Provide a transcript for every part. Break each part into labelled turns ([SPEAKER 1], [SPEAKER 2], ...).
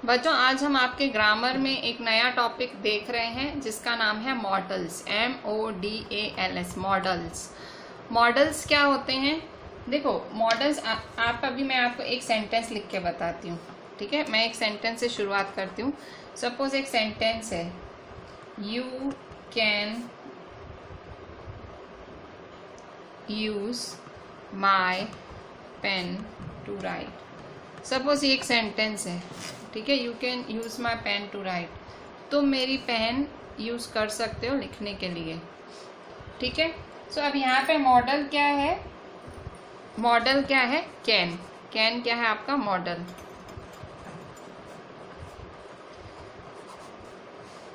[SPEAKER 1] बच्चों आज हम आपके ग्रामर में एक नया टॉपिक देख रहे हैं जिसका नाम है मॉडल्स। MODALS models. मॉडल्स क्या होते हैं? देखो मॉडल्स आप अभी मैं आपको एक सेंटेंस लिख के बताती हूँ, ठीक है। मैं एक सेंटेंस से शुरुआत करती हूँ। सपोज एक सेंटेंस है, you can use my pen to write. Suppose ये एक सेंटेंस है, ठीक है। You can use my pen to write. तुम मेरी पेन यूज कर सकते हो लिखने के लिए, ठीक है। सो अब यहाँ पे मॉडल क्या है? मॉडल क्या है? कैन। कैन क्या है आपका? मॉडल।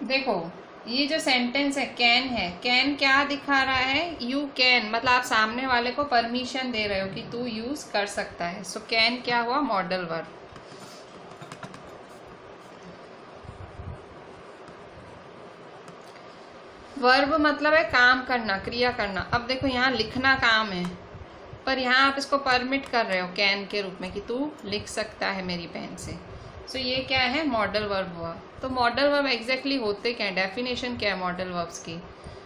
[SPEAKER 1] देखो ये जो सेंटेंस है कैन है, कैन क्या दिखा रहा है? यू कैन, मतलब आप सामने वाले को परमिशन दे रहे हो कि तू यूज कर सकता है। सो कैन क्या हुआ? Modal verb. वर्ब मतलब है काम करना, क्रिया करना। अब देखो यहाँ लिखना काम है, पर यहाँ आप इसको परमिट कर रहे हो कैन के रूप में कि तू लिख सकता है मेरी पेन से। सो ये क्या है? मॉडल वर्ब हुआ। तो मॉडल वर्ब एग्जैक्टली होते क्या है? डेफिनेशन क्या है मॉडल वर्ब्स की?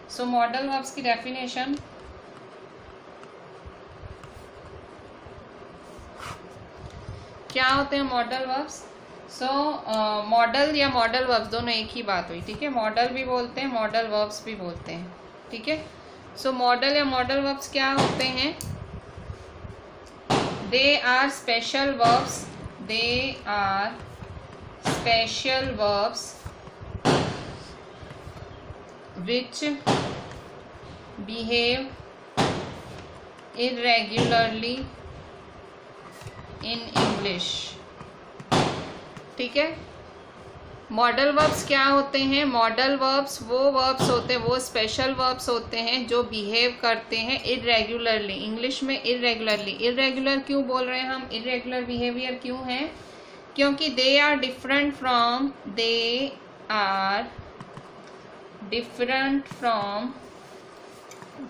[SPEAKER 1] सो मॉडल वर्ब्स की डेफिनेशन क्या होते हैं? Modal verbs. सो मॉडल या मॉडल वर्ब्स दोनों एक ही बात हुई, ठीक है। मॉडल भी बोलते हैं, मॉडल वर्ब्स भी बोलते हैं, ठीक है। सो मॉडल या मॉडल वर्ब्स क्या होते हैं? They are special verbs, they are special verbs which behave irregularly in English, ठीक है। मॉडल वर्ब्स क्या होते हैं? मॉडल वर्ब्स वो वर्ब्स होते हैं, वो स्पेशल वर्ब्स होते हैं जो बिहेव करते हैं इरेगुलरली। इंग्लिश में इरेगुलरली। इरेगुलर क्यों बोल रहे हैं हम? इरेगुलर बिहेवियर क्यों है? क्योंकि they are different from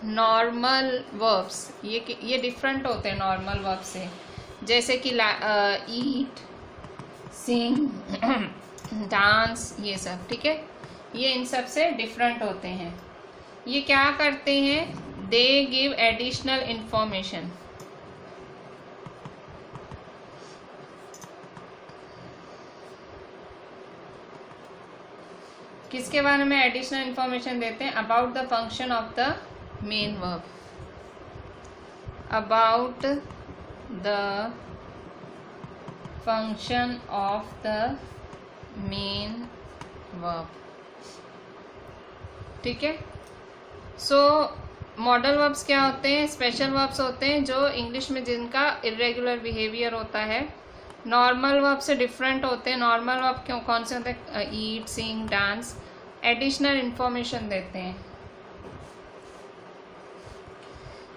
[SPEAKER 1] normal verbs. ये डिफरेंट होते हैं नॉर्मल वर्ब से, जैसे कि ईट, सिंग, डांस, ये सब, ठीक है। ये इन सब से डिफरेंट होते हैं। ये क्या करते हैं? They give additional information. किसके बारे में एडिशनल इंफॉर्मेशन देते हैं? About the function of the main verb. About the function of the main verb, ठीक है। सो मॉडल वर्ब्स क्या होते हैं? स्पेशल वर्ब्स होते हैं जो इंग्लिश में जिनका इरेगुलर बिहेवियर होता है। नॉर्मल वर्ब से डिफरेंट होते हैं। नॉर्मल वर्ब क्यों कौन से होते हैं? Eat, sing, dance. Additional information देते हैं।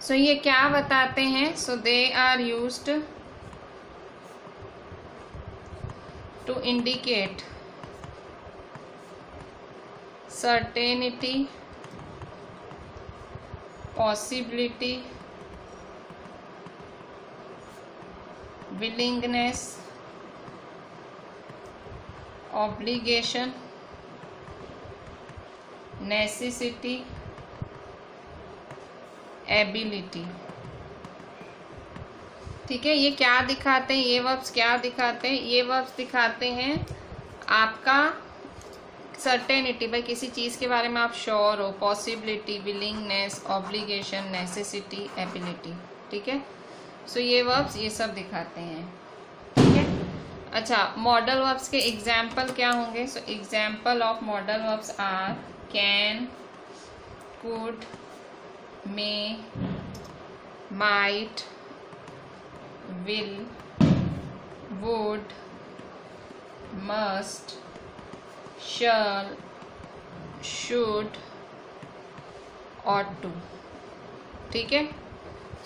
[SPEAKER 1] सो ये क्या बताते हैं? So they are used to indicate certainty, possibility, willingness, obligation, necessity, ability, ठीक है। ये क्या दिखाते हैं? ये वर्ब्स क्या दिखाते हैं? ये वर्ब्स दिखाते हैं आपका सर्टेनिटी, भाई किसी चीज़ के बारे में आप श्योर हो। Possibility, willingness, obligation, necessity, ability, ठीक है। सो ये वर्ब्स ये सब दिखाते हैं, ठीक है। अच्छा, मॉडल वर्ब्स के एग्जाम्पल क्या होंगे? So example of modal verbs are can, could, may, might, will, would, must, shall, should, ought to, ठीक है।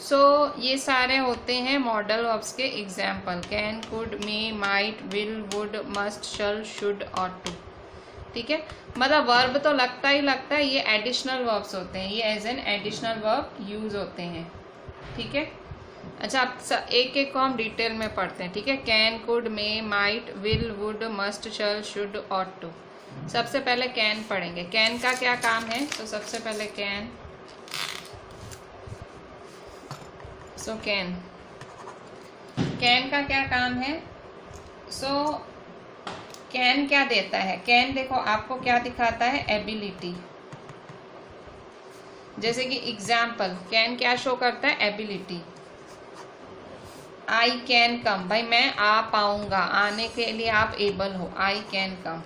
[SPEAKER 1] सो ये सारे होते हैं मॉडल वर्ब्स के example. Can, could, may, might, will, would, must, shall, should, ought to, ठीक है। मतलब वर्ब तो लगता ही लगता है, ये एडिशनल वर्ब्स होते हैं, ये as an additional verb use होते हैं, ठीक है। अच्छा, अब एक एक को हम डिटेल में पढ़ते हैं, ठीक है। Can, could, may, might, will, would, must, shall, should, ought to. सबसे पहले कैन पढ़ेंगे। कैन का क्या काम है? तो सबसे पहले कैन, कैन का क्या काम है? कैन क्या देता है? कैन देखो आपको क्या दिखाता है? एबिलिटी। जैसे कि एग्जाम्पल, कैन क्या शो करता है? एबिलिटी। आई कैन कम, भाई मैं आ पाऊंगा, आने के लिए आप एबल हो, आई कैन कम।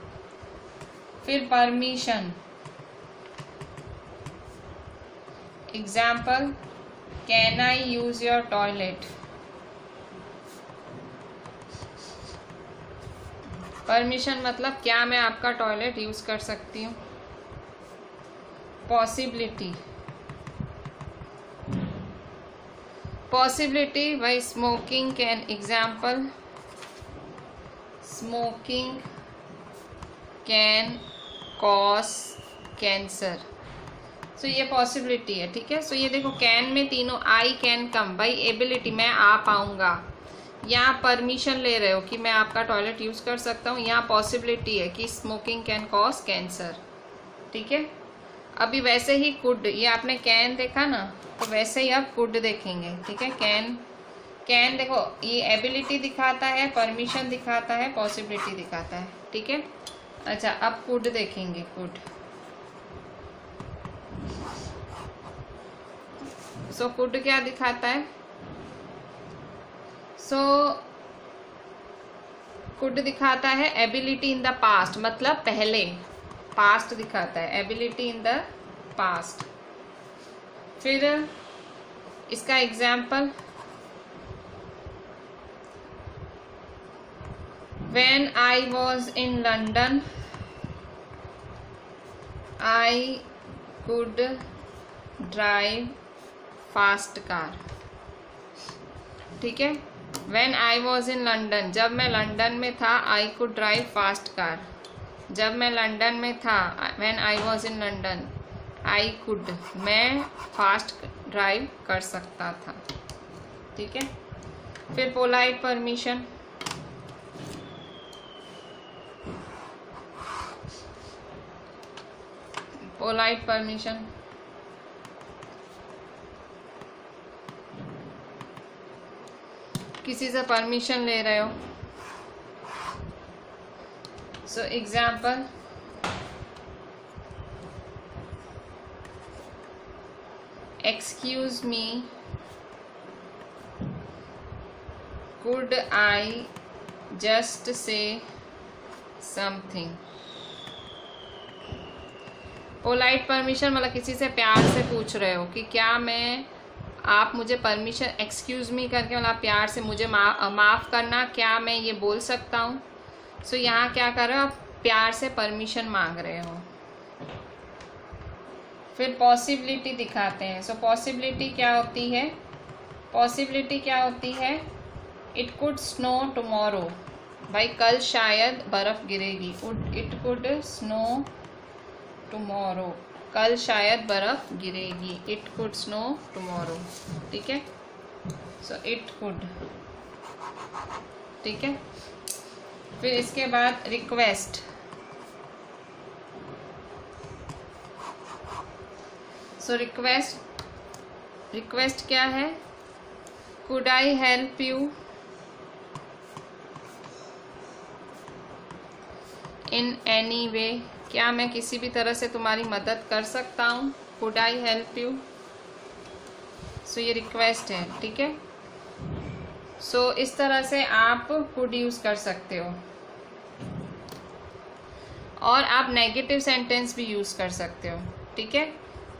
[SPEAKER 1] फिर permission, example, can I use your toilet. Permission मतलब क्या मैं आपका टॉयलेट यूज कर सकती हूँ। पॉसिबिलिटी, पॉसिबिलिटी भाई smoking can, example, smoking can cause cancer. So ये पॉसिबिलिटी है, ठीक है। सो ये देखो कैन में तीनों, आई कैन कम, भाई एबिलिटी मैं आ पाऊंगा। यहाँ परमिशन ले रहे हो कि मैं आपका टॉयलेट यूज कर सकता हूँ। यहाँ पॉसिबिलिटी है कि स्मोकिंग कैन कॉज कैंसर, ठीक है। अभी वैसे ही कुड, ये आपने कैन देखा ना, तो वैसे ही आप कुड देखेंगे, ठीक है। कैन देखो ये एबिलिटी दिखाता है, परमिशन दिखाता है, पॉसिबिलिटी दिखाता है, ठीक है। अच्छा, अब कुड देखेंगे। कुड, सो कुड क्या दिखाता है? कुड दिखाता है एबिलिटी इन द पास्ट, मतलब पहले, पास्ट दिखाता है, एबिलिटी इन द पास्ट। फिर इसका example, when I was in London I could drive fast car, ठीक है। When I was in London, जब मैं लंदन में था, I could drive fast car. जब मैं लंदन में था, when I was in London, I could, मैं फास्ट ड्राइव कर सकता था, ठीक है। फिर पोलाइट परमिशन, पोलाइट परमिशन, किसी से परमिशन ले रहे हो। So example, excuse me, could I just say something. Polite permission मतलब किसी से प्यार से पूछ रहे हो कि क्या मैं, आप मुझे परमिशन, एक्सक्यूज मी करके मतलब प्यार से मुझे माफ़ करना, क्या मैं ये बोल सकता हूँ। सो यहाँ क्या कर रहे हो? आप प्यार से परमिशन मांग रहे हो। फिर पॉसिबिलिटी दिखाते हैं। सो पॉसिबिलिटी क्या होती है? पॉसिबिलिटी क्या होती है? इट कुड स्नो टुमारो, भाई कल शायद बर्फ़ गिरेगी। इट कुड स्नो टुमारो, कल शायद बर्फ गिरेगी। इट कुड स्नो टुमारो, ठीक है। सो इट कुड, ठीक है। फिर इसके बाद रिक्वेस्ट, सो रिक्वेस्ट क्या है? Could I help you in any way, क्या मैं किसी भी तरह से तुम्हारी मदद कर सकता हूँ। कुड आई हेल्प यू, सो ये रिक्वेस्ट है, ठीक है। सो इस तरह से आप कुड यूज कर सकते हो। और आप नेगेटिव सेंटेंस भी यूज कर सकते हो, ठीक है।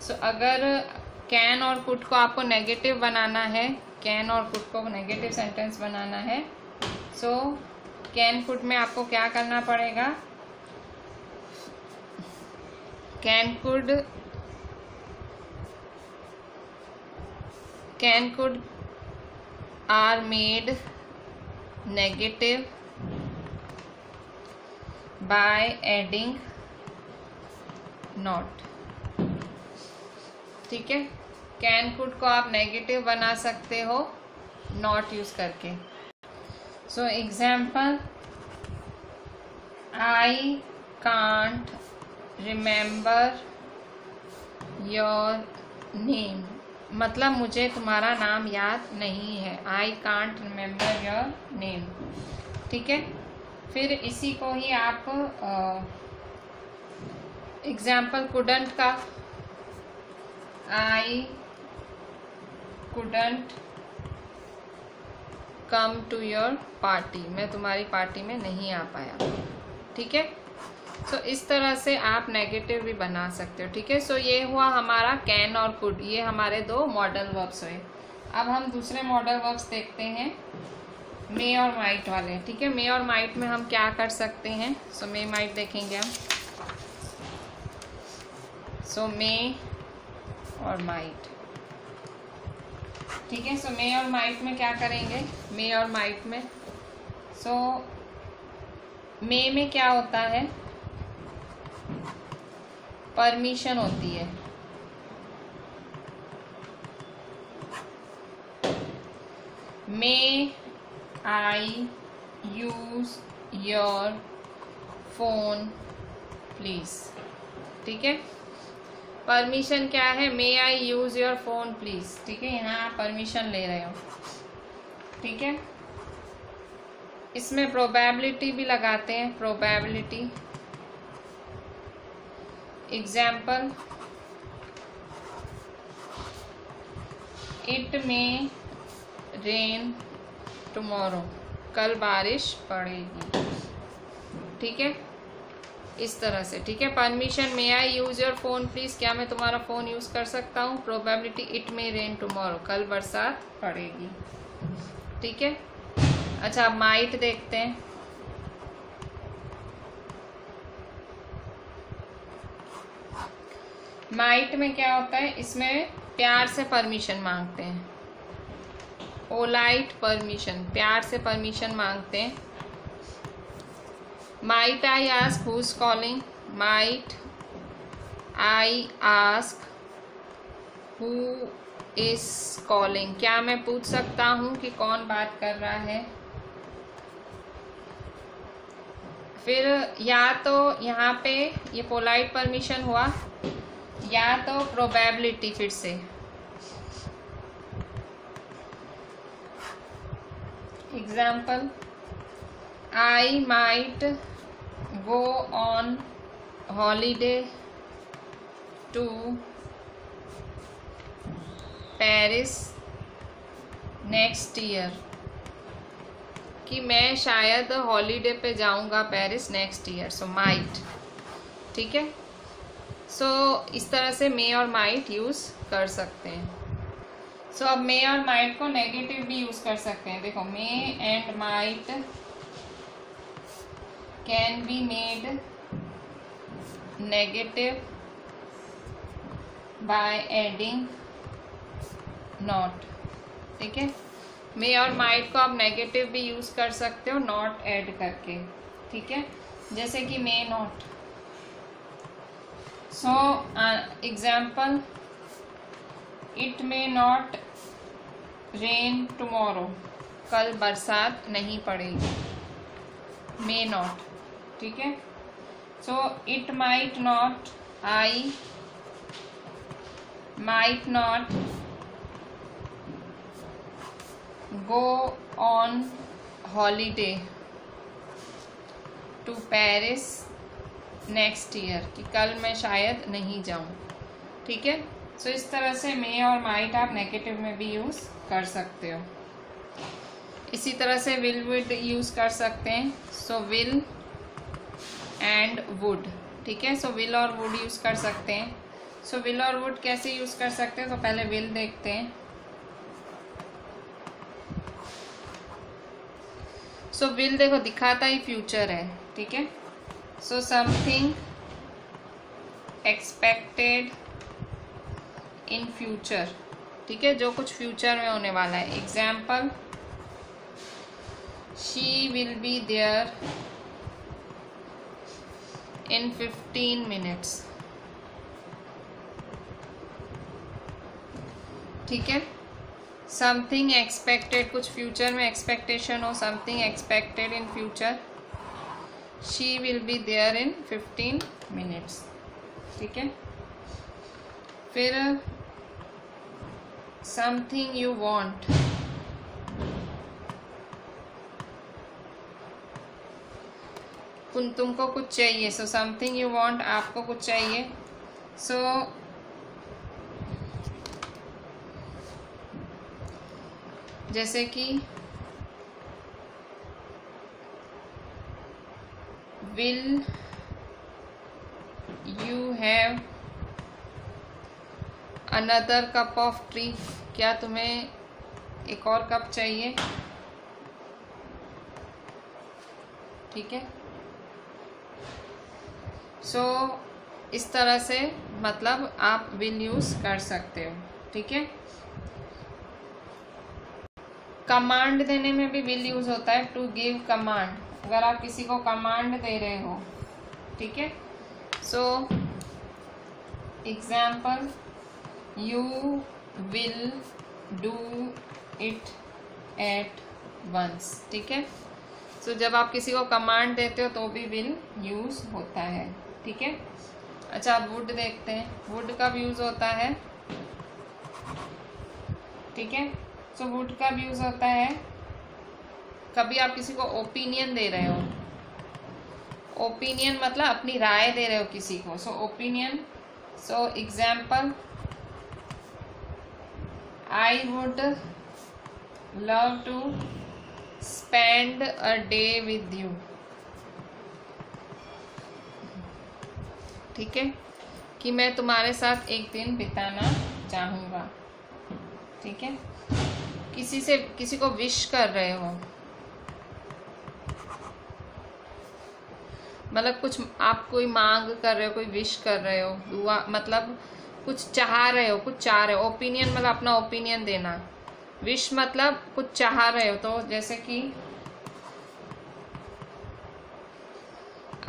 [SPEAKER 1] सो अगर कैन और कुड को आपको नेगेटिव बनाना है, कैन और कुड को नेगेटिव सेंटेंस बनाना है, सो कैन कुड में आपको क्या करना पड़ेगा? Can could are made negative by adding not, ठीक है। कैन कुड को आप नेगेटिव बना सकते हो नॉट यूज करके। सो example, I can't remember your name, मतलब मुझे तुम्हारा नाम याद नहीं है। I can't remember your name, ठीक है। फिर इसी को ही आप एग्जाम्पल कुडंट का, I couldn't come to your party, मैं तुम्हारी पार्टी में नहीं आ पाया, ठीक है। सो इस तरह से आप नेगेटिव भी बना सकते हो, ठीक है। सो ये हुआ हमारा कैन और कुड, ये हमारे दो मॉडल वर्ब्स हुए। अब हम दूसरे मॉडल वर्ब्स देखते हैं, मे और माइट वाले, ठीक है। मे और माइट में हम क्या कर सकते हैं? सो मे माइट देखेंगे हम। सो मे और माइट, ठीक है। सो मे और माइट में क्या करेंगे? मे और माइट में, सो मे में क्या होता है? परमिशन होती है। मे आई यूज योर फोन प्लीज, ठीक है। परमिशन क्या है? मे आई यूज योर फोन प्लीज, ठीक है। यहाँ आप परमिशन ले रहे हो, ठीक है। इसमें प्रोबेबिलिटी भी लगाते हैं, probability. Example, it may rain tomorrow, कल बारिश पड़ेगी, ठीक है। इस तरह से, ठीक है। Permission, may I use your phone please, क्या मैं तुम्हारा फोन यूज कर सकता हूँ? Probability, it may rain tomorrow, कल बरसात पड़ेगी, ठीक है। अच्छा, अब माइट देखते हैं। माइट में क्या होता है? इसमें प्यार से परमिशन मांगते हैं, पोलाइट परमिशन, प्यार से परमिशन मांगते हैं। Might I ask who is calling, might I ask who is calling, क्या मैं पूछ सकता हूँ कि कौन बात कर रहा है? फिर या तो यहाँ पे ये पोलाइट परमिशन हुआ, या तो प्रोबेबिलिटी। फिर से example, I might go on holiday to Paris next year, कि मैं शायद हॉलीडे पे जाऊंगा Paris next year. So might, ठीक है। सो इस तरह से मे और माइट यूज कर सकते हैं। सो अब मे और माइट को नेगेटिव भी यूज कर सकते हैं। देखो, may and might can be made negative by adding not, ठीक है। मे और माइट को आप नेगेटिव भी यूज कर सकते हो नॉट ऐड करके, ठीक है। जैसे कि may not. So example, it may not rain tomorrow, कल बरसात नहीं पड़ेगी, मे नॉट, ठीक है। So it might not, I might not go on holiday to Paris next year, कि कल मैं शायद नहीं जाऊं, ठीक है। सो इस तरह से मे और माइट आप नेगेटिव में भी यूज कर सकते हो। इसी तरह से विल वुड यूज कर सकते हैं। सो विल एंड वुड, ठीक है। सो विल और वुड यूज कर सकते हैं। सो विल और वुड कैसे यूज कर सकते हैं? तो पहले विल देखते हैं। सो विल देखो दिखाता ही फ्यूचर है, ठीक है। So something expected in future, ठीक है, जो कुछ फ्यूचर में होने वाला है। Example, she will be there in 15 minutes, ठीक है। समथिंग एक्सपेक्टेड, कुछ फ्यूचर में एक्सपेक्टेशन हो, something expected in future. She will be there in 15 minutes. ठीक है, फिर समथिंग यू वांट, तुमको कुछ चाहिए। सो समथिंग यू वांट, आपको कुछ चाहिए। सो जैसे कि will you have another cup of T, क्या तुम्हें एक और कप चाहिए। ठीक है, सो इस तरह से मतलब आप विल यूज कर सकते हो। ठीक है, कमांड देने में भी विल यूज होता है, टू गिव कमांड, अगर आप किसी को कमांड दे रहे हो। ठीक है, so example, you will do it at once. ठीक है, सो जब आप किसी को कमांड देते हो तो भी विल यूज होता है। ठीक है, अच्छा अब वुड देखते हैं, वुड कब यूज होता है। ठीक है, सो वुड कब यूज होता है, कभी आप किसी को ओपिनियन दे रहे हो। ओपिनियन मतलब अपनी राय दे रहे हो किसी को, so opinion. So example, I would love to spend a day with you. ठीक है, कि मैं तुम्हारे साथ एक दिन बिताना चाहूँगा। ठीक है, किसी को विश कर रहे हो, मतलब कुछ आप कोई मांग कर रहे हो, कोई विश कर रहे हो, दुआ मतलब कुछ चाह रहे हो, कुछ चाह रहे हो। ओपिनियन मतलब अपना ओपिनियन देना, विश मतलब कुछ चाह रहे हो। तो जैसे कि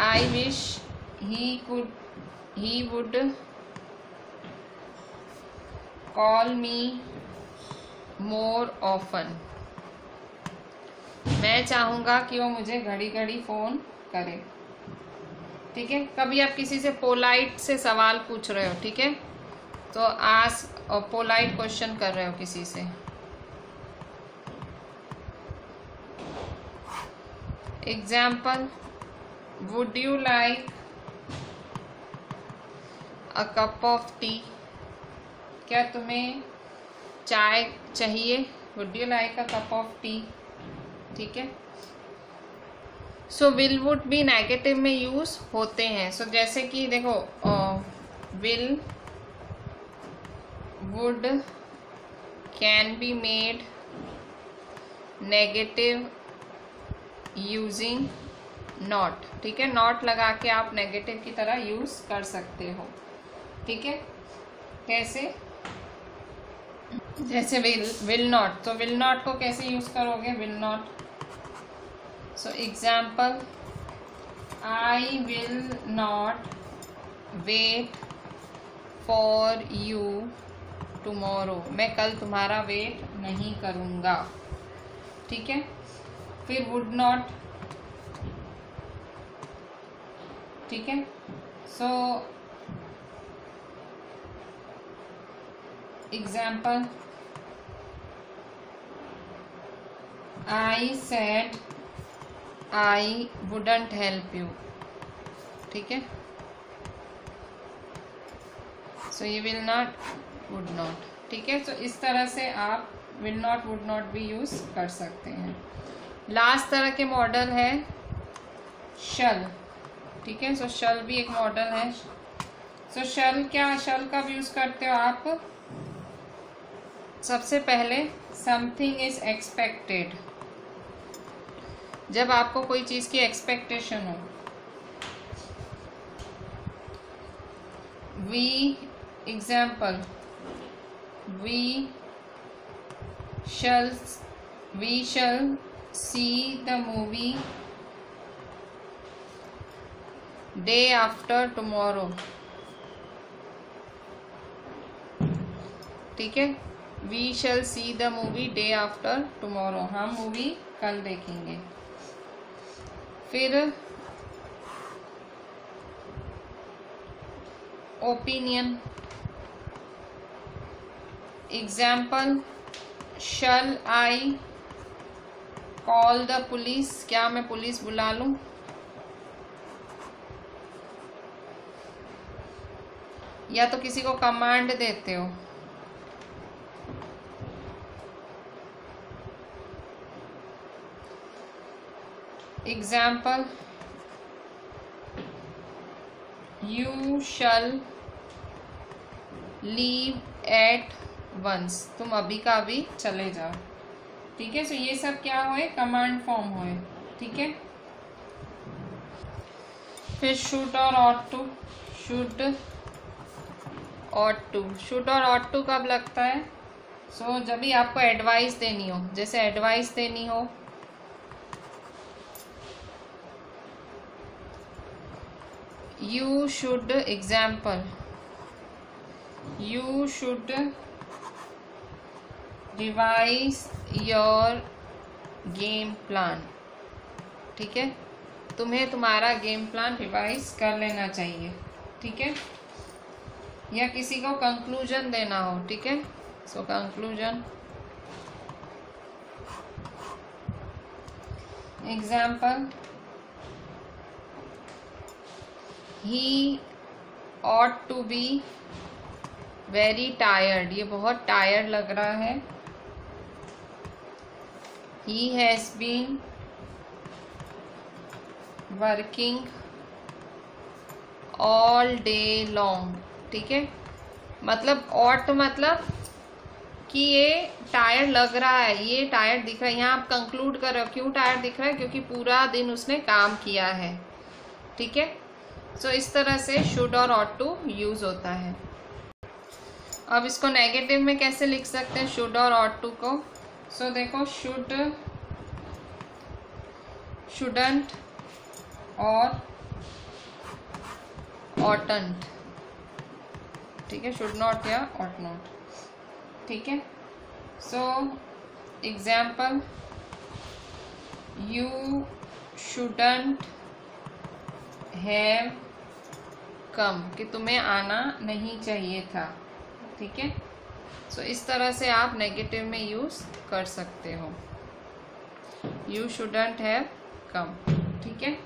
[SPEAKER 1] I wish he would call me more often, मैं चाहूँगा कि वो मुझे घड़ी घड़ी फ़ोन करे। ठीक है, कभी आप किसी से पोलाइट से सवाल पूछ रहे हो। ठीक है, तो आस्क और पोलाइट क्वेश्चन कर रहे हो किसी से। Example, would you like a cup of T, क्या तुम्हें चाय चाहिए। Would you like a cup of T. ठीक है, सो विल वुड भी नेगेटिव में यूज होते हैं। सो जैसे कि देखो, will would can be made negative using not. ठीक है, नॉट लगा के आप नेगेटिव की तरह यूज कर सकते हो। ठीक है, कैसे, जैसे विल नॉट, तो विल नॉट को कैसे यूज करोगे, will not. So example, I will not wait for you tomorrow, मैं कल तुम्हारा वेट नहीं करूँगा। ठीक है, फिर वुड नॉट। ठीक है, so example, I said I wouldn't help you. ठीक है, सो ये विल नॉट, वुड नॉट। ठीक है, तो इस तरह से आप विल नॉट, वुड नॉट भी यूज कर सकते हैं। लास्ट तरह के मॉडल है शल। ठीक है, सो शल भी एक मॉडल है। सो शल क्या, शल कब यूज करते हो आप, सबसे पहले समथिंग इज एक्सपेक्टेड, जब आपको कोई चीज की एक्सपेक्टेशन हो। We example, we shall see the movie day after tomorrow. ठीक है, we shall see the movie day after tomorrow, हम मूवी कल देखेंगे। फिर opinion, example, shall I call the police, क्या मैं पुलिस बुला लूं? या तो किसी को कमांड देते हो। Example, you shall leave at once, तुम अभी का अभी चले जाओ। ठीक है, सो ये सब क्या हुए? कमांड फॉर्म हुए। ठीक है, फिर शुड और ought to, should ought to, should और ऑट टू कब लगता है? सो जब भी आपको एडवाइस देनी हो, जैसे एडवाइस देनी हो, you should, example, you should revise your game plan. ठीक है, तुम्हें तुम्हारा गेम प्लान रिवाइज कर लेना चाहिए। ठीक है, या किसी को कंक्लूजन देना हो। ठीक है, so conclusion, example, he ought to be very tired, ये बहुत टायर्ड लग रहा है। He has been working all day long। ठीक है, मतलब ought मतलब कि ये टायर्ड लग रहा है, ये टायर्ड दिख रहा है। यहाँ आप कंक्लूड कर रहे हो क्यों टायर्ड दिख रहा है, क्योंकि पूरा दिन उसने काम किया है। ठीक है, सो इस तरह से शुड और ought टू यूज होता है। अब इसको नेगेटिव में कैसे लिख सकते हैं शुड और ought टू को? सो देखो, शुड, शुडंट और ऑटंट। ठीक है, शुड नॉट या ऑट नॉट। ठीक है, so example, you shouldn't have come, कि तुम्हें आना नहीं चाहिए था। ठीक है, सो इस तरह से आप नेगेटिव में यूज कर सकते हो, यू शुडंट हैव कम। ठीक है,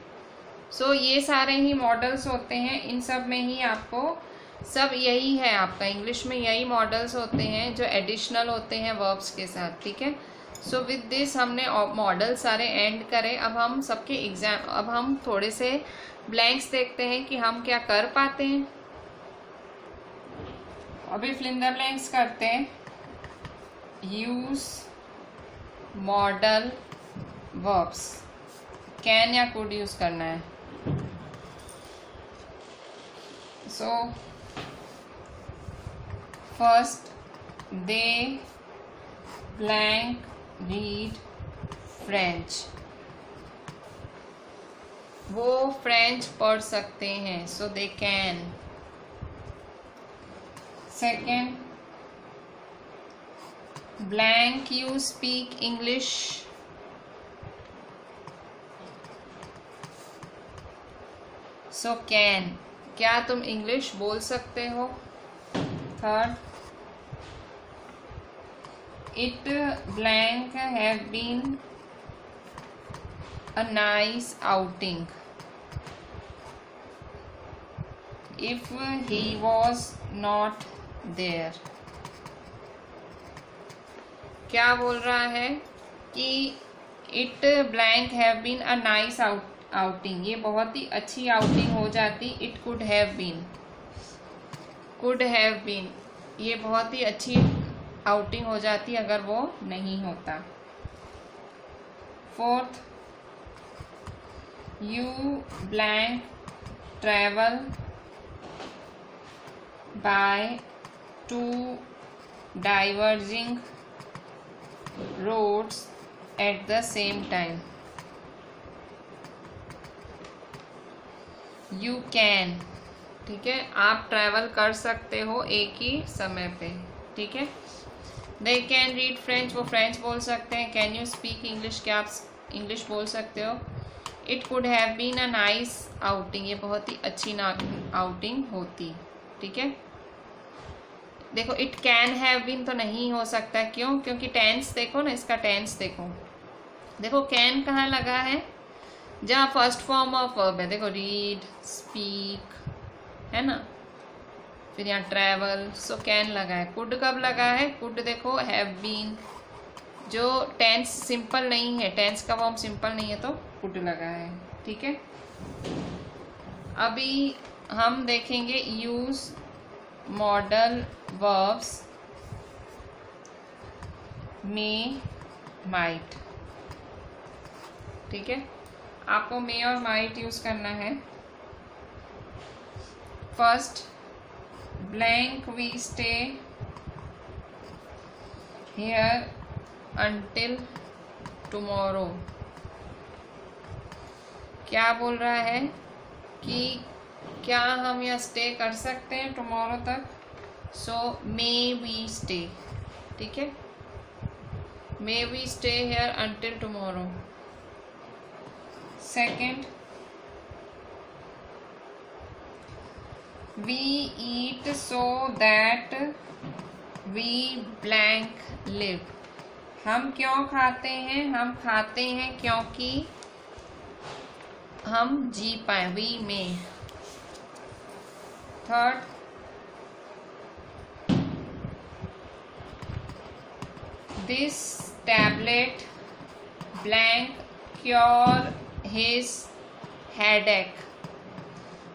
[SPEAKER 1] सो ये सारे ही मॉडल्स होते हैं। इन सब में ही आपको सब यही है, आपका इंग्लिश में यही मॉडल्स होते हैं जो एडिशनल होते हैं वर्ब्स के साथ। ठीक है, सो विद दिस हमने मॉडल सारे एंड करे। अब हम सबके एग्जाम, अब हम थोड़े से ब्लैंक्स देखते हैं कि हम क्या कर पाते हैं। अभी फिल इन द ब्लैंक्स करते हैं। यूज मॉडल वर्ब्स, कैन या कुड यूज करना है। So first, they blank read French, वो फ्रेंच पढ़ सकते हैं। So they can. Second, blank you speak English, so can, क्या तुम इंग्लिश बोल सकते हो। Third, it blank have been a nice outing, if he was not there. क्या बोल रहा है कि it blank have been a nice outing, ये बहुत ही अच्छी आउटिंग हो जाती। It could have been, could have been, ये बहुत ही अच्छी आउटिंग हो जाती अगर वो नहीं होता। Fourth, you blank travel by two diverging roads at the same time, you can. ठीक है, आप ट्रैवल कर सकते हो एक ही समय पे। ठीक है, दे कैन रीड फ्रेंच, वो फ्रेंच बोल सकते हैं। कैन यू स्पीक इंग्लिश, क्या आप इंग्लिश बोल सकते हो। It could have been a nice outing, ये बहुत ही अच्छी आउटिंग होती। ठीक है, देखो इट कैन हैव बीन तो नहीं हो सकता, क्यों, क्योंकि टेंस देखो ना, इसका टेंस देखो, देखो कैन कहाँ लगा है, जहाँ फर्स्ट फॉर्म ऑफ वर्ब है। देखो रीड, स्पीक, है ना, फिर यहाँ ट्रैवल, सो कैन लगा है। कुड कब लगा है, कुड देखो हैव बीन, जो टेंस सिंपल नहीं है, टेंस का फॉर्म सिंपल नहीं है, तो कुड लगा है। ठीक है, अभी हम देखेंगे use modal verbs may, might. ठीक है, आपको मे और माइट यूज करना है। First, blank we stay here until tomorrow. क्या बोल रहा है कि क्या हम यहाँ स्टे कर सकते हैं टुमारो तक, सो मे वी स्टे। ठीक है, may we stay here until tomorrow. Second, we eat so that we blank live। हम क्यों खाते हैं, हम खाते हैं क्योंकि हम जी पाए, we may। Third, this tablet blank cure his headache,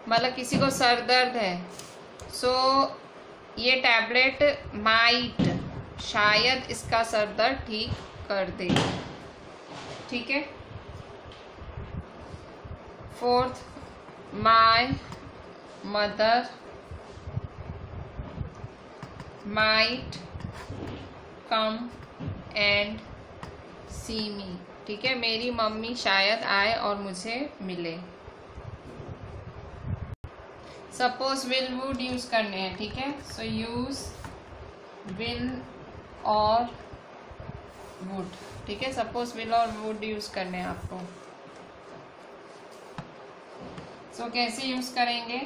[SPEAKER 1] मतलब किसी को सर दर्द है, सो ये टैबलेट माइट, शायद इसका सर दर्द ठीक कर दे। ठीक है, fourth, my mother might come and see me. ठीक है, मेरी मम्मी शायद आए और मुझे मिले। सपोज विल वुड यूज करने हैं। ठीक है, सो यूज विल और वुड। ठीक है, सपोज विल और वुड यूज करने हैं आपको। सो कैसे यूज करेंगे,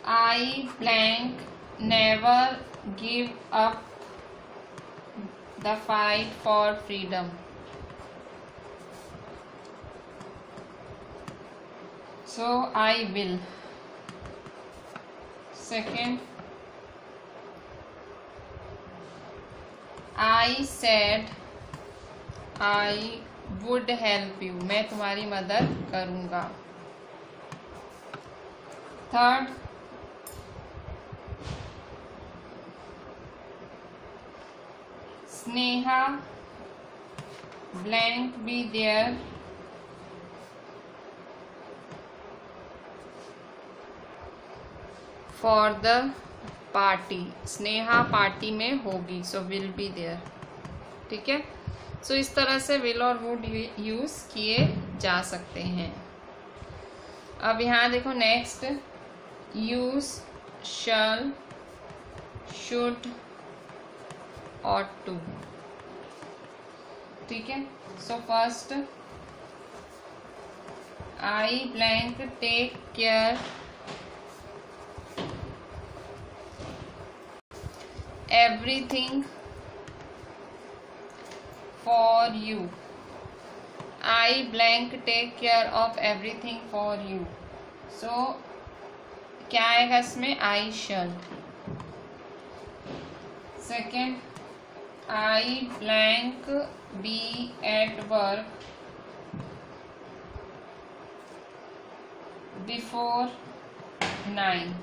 [SPEAKER 1] आई blank never give up the fight for freedom. So I will. Second, I said I would help you, मैं तुम्हारी मदद करूँगा। Third, Sneha blank be there for the party, Sneha party में होगी, सो विल बी देयर। ठीक है, सो इस तरह से विल और वुड यूज किए जा सकते हैं। अब यहाँ देखो next, use shall, should, ought to। ठीक है, so first, I blank take care everything for you, I blank take care of everything for you, so क्या आएगा इसमें, I shall। Second, I blank be at work before 9,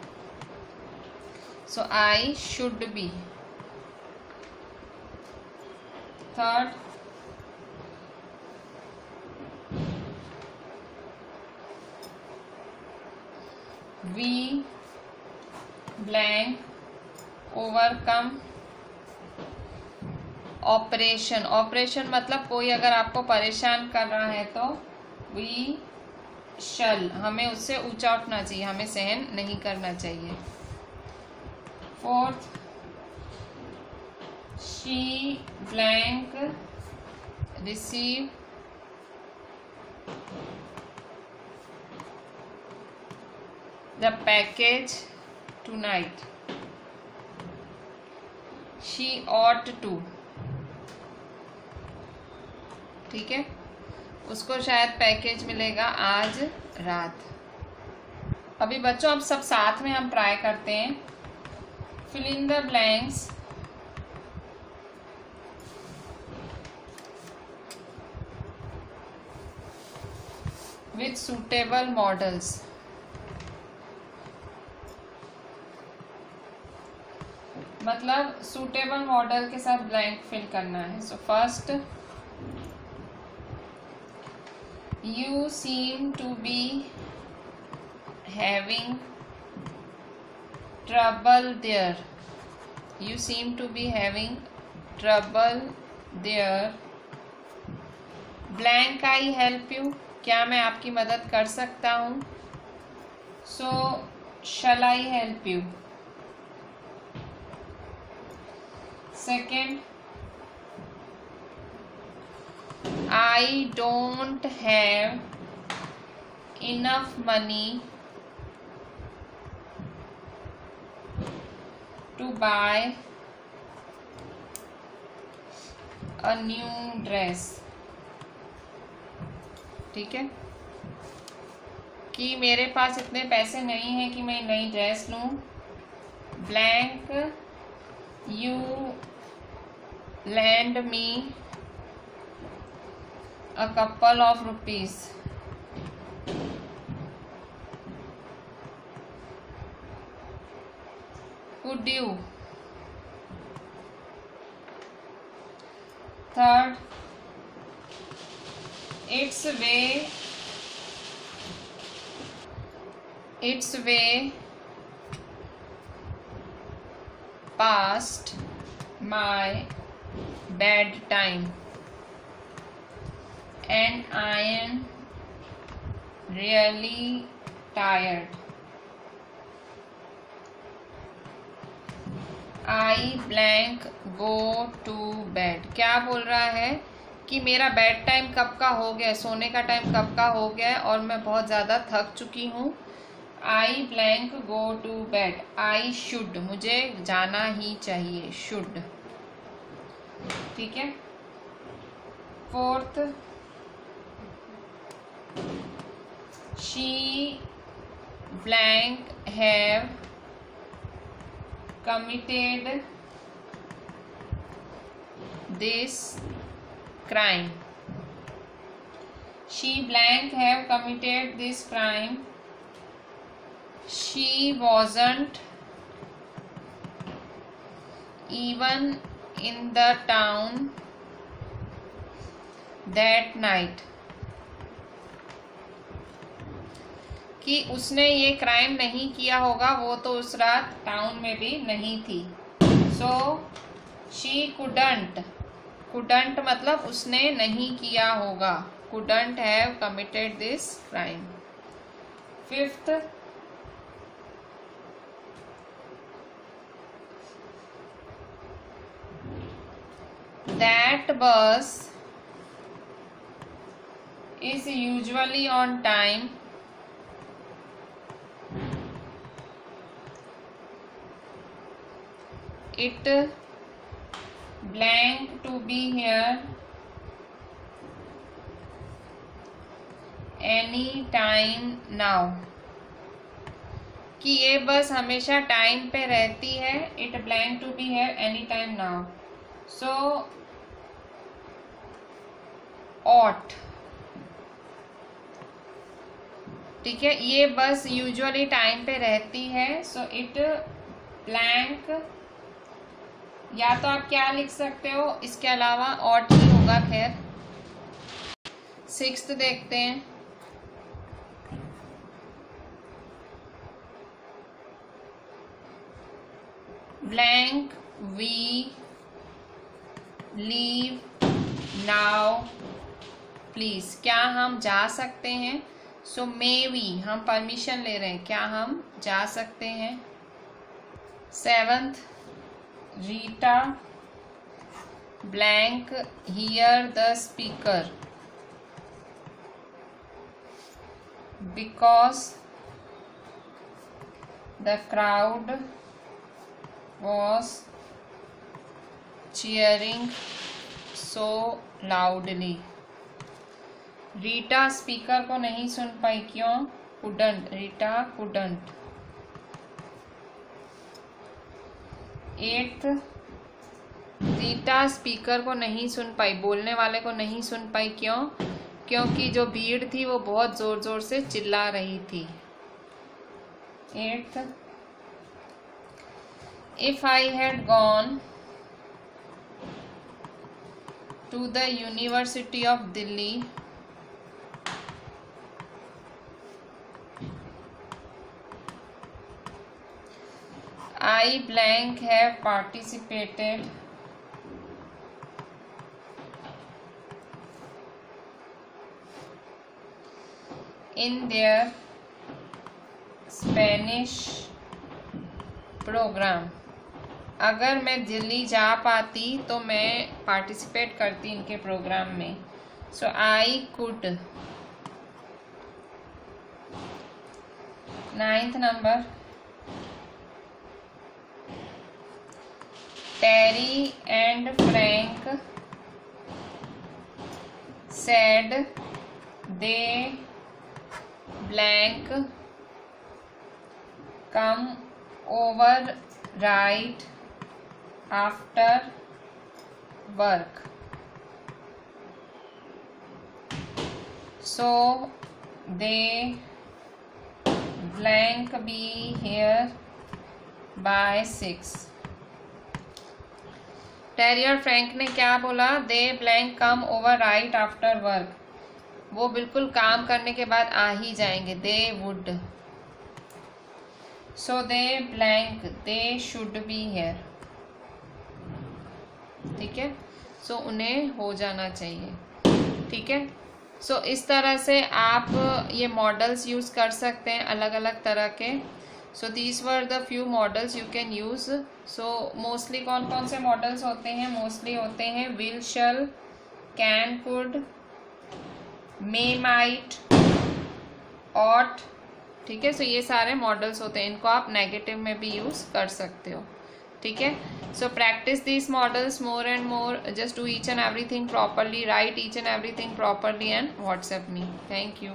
[SPEAKER 1] so I should be। Third, we blank overcome operation. Operation मतलब कोई अगर आपको परेशान कर रहा है तो वी शल, हमें उससे ऊंचा उठना चाहिए, हमें सहन नहीं करना चाहिए। 4th, she blank receive the package tonight. She ought to. ठीक है, उसको शायद पैकेज मिलेगा आज रात। अभी बच्चों अब सब साथ में हम ट्राई करते हैं। Fill in the blanks with suitable modals. मतलब सूटेबल मॉडल के साथ ब्लैंक फिल करना है। So first, you seem to be having trouble there. You seem to be having trouble there. Blank, I help you. क्या मैं आपकी मदद कर सकता हूँ? So shall I help you? Second, I don't have enough money to buy a new dress. ठीक है, कि मेरे पास इतने पैसे नहीं हैं कि मैं नई ड्रेस लूं। Blank, you lend me a couple of rupees. Could you? Third, its way past my bedtime and I am really tired. I blank go to bed. क्या बोल रहा है कि मेरा बेड टाइम कब का हो गया है, सोने का टाइम कब का हो गया है और मैं बहुत ज़्यादा थक चुकी हूँ। I blank go to bed. I should, मुझे जाना ही चाहिए, should। ठीक है। Fourth, she blank have committed this crime. She blank have committed this crime. She wasn't even in the town that night. कि उसने ये क्राइम नहीं किया होगा, वो तो उस रात टाउन में भी नहीं थी। सो शी कुडंट, कुडंट मतलब उसने नहीं किया होगा, couldn't have committed this crime. Fifth, that बस is usually on time. It blank to be here any time now. कि ये बस हमेशा टाइम पे रहती है। It blank to be here any time now. So ought, ठीक है, ये बस यूजुअली टाइम पे रहती है। सो इट ब्लैंक, या तो आप क्या लिख सकते हो इसके अलावा, ऑट ही होगा। खैर, सिक्स्थ देखते हैं। Blank we leave now please, क्या हम जा सकते हैं। सो मे वी, हम परमिशन ले रहे हैं, क्या हम जा सकते हैं। 7th, Rita blank hear the speaker because the crowd was cheering so loudly. Rita speaker को नहीं सुन पाई, क्यों? couldn't, Rita couldn't. 8th, Rita speaker को नहीं सुन पाई, बोलने वाले को नहीं सुन पाई, क्यों? क्योंकि जो भीड़ थी वो बहुत जोर जोर से चिल्ला रही थी. 8th, if I had gone to the University of Delhi, I blank have participated in their Spanish program. अगर मैं दिल्ली जा पाती तो मैं पार्टिसिपेट करती इनके प्रोग्राम में. So I could. 9th number, Terry and Frank said they blank come over right after work, so they blank be here by 6. Terry और फ्रैंक ने क्या बोला? They blank come over right after work. वो बिल्कुल काम करने के बाद आ ही जाएंगे. They would. So they blank they should be here. ठीक है. सो उन्हें हो जाना चाहिए. ठीक है. सो इस तरह से आप ये मॉडल्स यूज़ कर सकते हैं, अलग अलग तरह के. So these were the few modals you can use. So mostly कौन कौन से मॉडल्स होते हैं? मोस्टली होते हैं will, shall, can, could, may, might, ought. ठीक है. सो ये सारे मॉडल्स होते हैं. इनको आप नेगेटिव में भी यूज़ कर सकते हो. ठीक है. So practice these models more and more. Just do each and everything properly, right each and everything properly and WhatsApp me. Thank you.